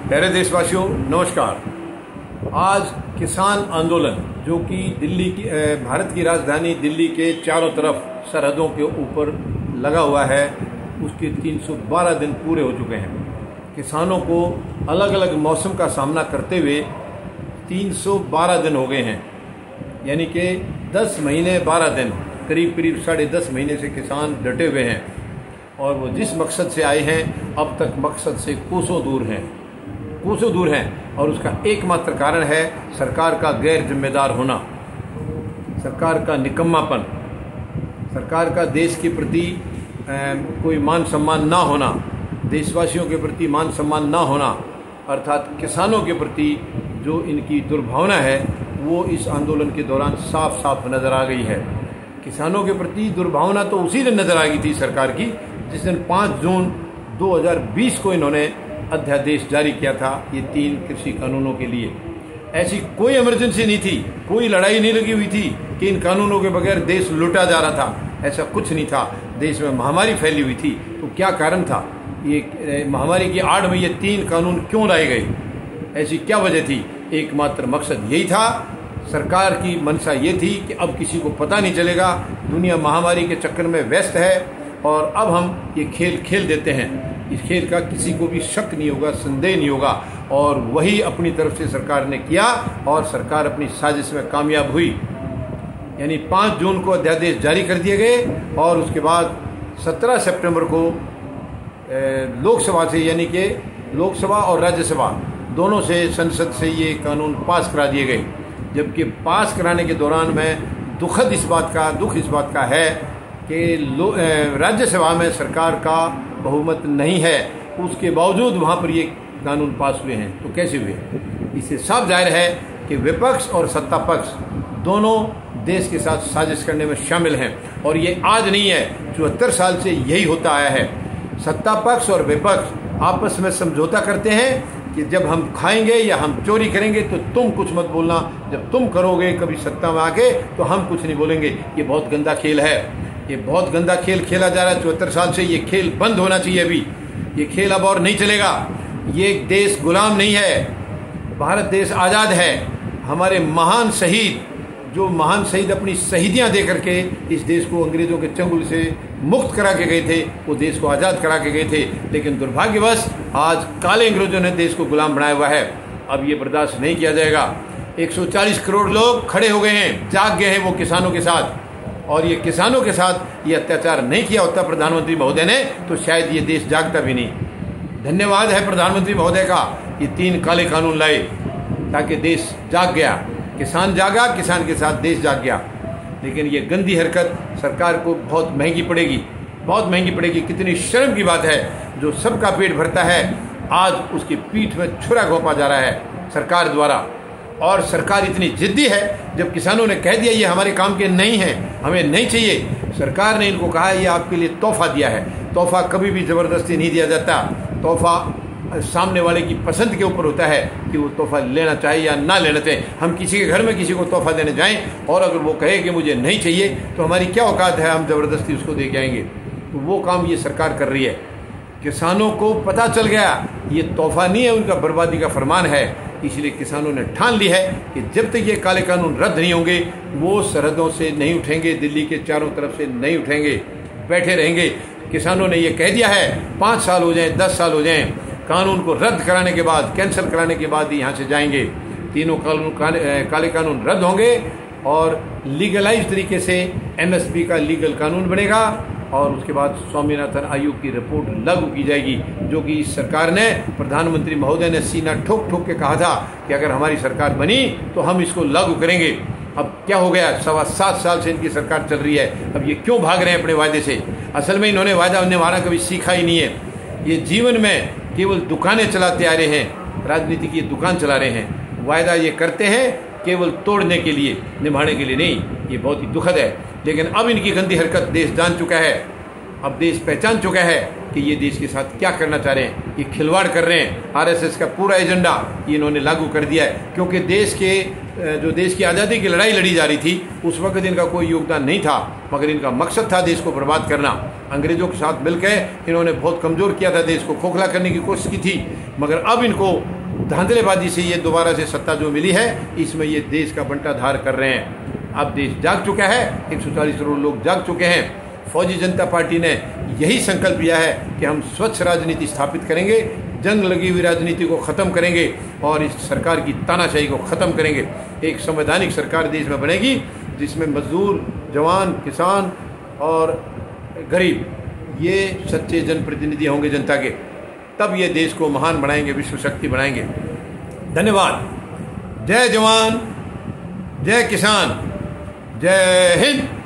प्यारे देशवासियों, नमस्कार। आज किसान आंदोलन जो कि दिल्ली की भारत की राजधानी दिल्ली के चारों तरफ सरहदों के ऊपर लगा हुआ है, उसके 312 दिन पूरे हो चुके हैं। किसानों को अलग अलग मौसम का सामना करते हुए 312 दिन हो गए हैं, यानी कि 10 महीने 12 दिन, करीब 10.5 महीने से किसान डटे हुए हैं और वो जिस मकसद से आए हैं अब तक मकसद से कोसों दूर हैं और उसका एकमात्र कारण है सरकार का गैर जिम्मेदार होना, सरकार का निकम्मापन, सरकार का देश के प्रति कोई मान सम्मान ना होना, देशवासियों के प्रति मान सम्मान ना होना, अर्थात किसानों के प्रति जो इनकी दुर्भावना है वो इस आंदोलन के दौरान साफ साफ नज़र आ गई है। किसानों के प्रति दुर्भावना तो उसी दिन नज़र आ गई थी सरकार की जिस दिन 5 जून 2020 को इन्होंने अध्यादेश जारी किया था ये 3 कृषि कानूनों के लिए। ऐसी कोई इमरजेंसी नहीं थी, कोई लड़ाई नहीं लगी हुई थी कि इन कानूनों के बगैर देश लूटा जा रहा था, ऐसा कुछ नहीं था। देश में महामारी फैली हुई थी, तो क्या कारण था? ये महामारी की आड़ में ये 3 कानून क्यों लाए गए? ऐसी क्या वजह थी? एकमात्र मकसद यही था, सरकार की मंशा ये थी कि अब किसी को पता नहीं चलेगा, दुनिया महामारी के चक्कर में व्यस्त है और अब हम ये खेल खेल देते हैं। इस खेल का किसी को भी शक नहीं होगा, संदेह नहीं होगा, और वही अपनी तरफ से सरकार ने किया और सरकार अपनी साजिश में कामयाब हुई। यानी 5 जून को अध्यादेश जारी कर दिए गए और उसके बाद 17 सितंबर को लोकसभा से, यानी कि लोकसभा और राज्यसभा दोनों से, संसद से ये कानून पास करा दिए गए। जबकि पास कराने के दौरान में दुख इस बात का है कि राज्यसभा में सरकार का बहुमत नहीं है, उसके बावजूद वहाँ पर ये कानून पास हुए हैं। तो कैसे हुए? इससे साफ जाहिर है कि विपक्ष और सत्ता पक्ष दोनों देश के साथ साजिश करने में शामिल हैं और ये आज नहीं है, 74 साल से यही होता आया है। सत्ता पक्ष और विपक्ष आपस में समझौता करते हैं कि जब हम खाएंगे या हम चोरी करेंगे तो तुम कुछ मत बोलना, जब तुम करोगे कभी सत्ता में आके तो हम कुछ नहीं बोलेंगे। ये बहुत गंदा खेल है, ये बहुत गंदा खेल खेला जा रहा है 74 साल से। ये खेल बंद होना चाहिए अभी, ये खेल अब और नहीं चलेगा। ये देश गुलाम नहीं है, भारत देश आज़ाद है। हमारे महान शहीद अपनी शहीदियाँ दे करके इस देश को अंग्रेज़ों के चंगुल से मुक्त करा के गए थे, वो देश को आज़ाद करा के गए थे। लेकिन दुर्भाग्यवश आज काले अंग्रेज़ों ने देश को गुलाम बनाया हुआ है। अब ये बर्दाश्त नहीं किया जाएगा। 140 करोड़ लोग खड़े हो गए हैं, जाग गए हैं वो किसानों के साथ, और ये किसानों के साथ ये अत्याचार नहीं किया होता प्रधानमंत्री महोदय ने तो शायद ये देश जागता भी नहीं। धन्यवाद है प्रधानमंत्री महोदय का, ये 3 काले कानून लाए ताकि देश जाग गया, किसान जागा, किसान के साथ देश जाग गया। लेकिन ये गंदी हरकत सरकार को बहुत महंगी पड़ेगी। कितनी शर्म की बात है, जो सबका पेट भरता है आज उसकी पीठ में छुरा घोंपा जा रहा है सरकार द्वारा। और सरकार इतनी जिद्दी है, जब किसानों ने कह दिया ये हमारे काम के नहीं हैं, हमें नहीं चाहिए, सरकार ने इनको कहा ये आपके लिए तोहफा दिया है। तोहफा कभी भी ज़बरदस्ती नहीं दिया जाता, तोहफा सामने वाले की पसंद के ऊपर होता है कि वो तोहफा लेना चाहे या ना लेना चाहे। हम किसी के घर में किसी को तोहफा देने जाएं और अगर वो कहे कि मुझे नहीं चाहिए तो हमारी क्या औकात है, हम ज़बरदस्ती उसको दे के आएंगे? तो वो काम ये सरकार कर रही है। किसानों को पता चल गया ये तोहफा नहीं है, उनका बर्बादी का फरमान है। इसलिए किसानों ने ठान ली है कि जब तक ये काले कानून रद्द नहीं होंगे वो सरहदों से नहीं उठेंगे, दिल्ली के चारों तरफ से नहीं उठेंगे, बैठे रहेंगे। किसानों ने ये कह दिया है 5 साल हो जाएं, 10 साल हो जाएं, कानून को रद्द कराने के बाद, कैंसिल कराने के बाद ही यहाँ से जाएंगे। तीनों काले कानून रद्द होंगे और लीगलाइज तरीके से MSP का लीगल कानून बनेगा और उसके बाद स्वामीनाथन आयोग की रिपोर्ट लागू की जाएगी, जो कि इस सरकार ने, प्रधानमंत्री महोदय ने सीना ठोक ठोक के कहा था कि अगर हमारी सरकार बनी तो हम इसको लागू करेंगे। अब क्या हो गया, 7.25 साल से इनकी सरकार चल रही है, अब ये क्यों भाग रहे हैं अपने वायदे से? असल में इन्होंने वायदा निभाना कभी सीखा ही नहीं है। ये जीवन में केवल दुकानें चलाते आ रहे हैं, राजनीति की दुकान चला रहे हैं। वायदा ये करते हैं केवल तोड़ने के लिए, निभाने के लिए नहीं। ये बहुत ही दुखद है। लेकिन अब इनकी गंदी हरकत देश जान चुका है, अब देश पहचान चुका है कि ये देश के साथ क्या करना चाह रहे हैं। ये खिलवाड़ कर रहे हैं। RSS का पूरा एजेंडा ये इन्होंने लागू कर दिया है, क्योंकि देश की आज़ादी की लड़ाई लड़ी जा रही थी उस वक्त इनका कोई योगदान नहीं था, मगर इनका मकसद था देश को बर्बाद करना। अंग्रेज़ों के साथ मिलकर इन्होंने बहुत कमज़ोर किया था देश को, खोखला करने की कोशिश की थी, मगर अब इनको धांधलेबाजी से ये दोबारा से सत्ता जो मिली है, इसमें ये देश का बंटाधार कर रहे हैं। अब देश जाग चुका है, 140 करोड़ लोग जाग चुके हैं। फौजी जनता पार्टी ने यही संकल्प लिया है कि हम स्वच्छ राजनीति स्थापित करेंगे, जंग लगी हुई राजनीति को ख़त्म करेंगे और इस सरकार की तानाशाही को ख़त्म करेंगे। एक संवैधानिक सरकार देश में बनेगी जिसमें मजदूर, जवान, किसान और गरीब ये सच्चे जनप्रतिनिधि होंगे जनता के। तब ये देश को महान बनाएंगे, विश्व शक्ति बनाएंगे। धन्यवाद। जय जवान, जय किसान, जय हिंद।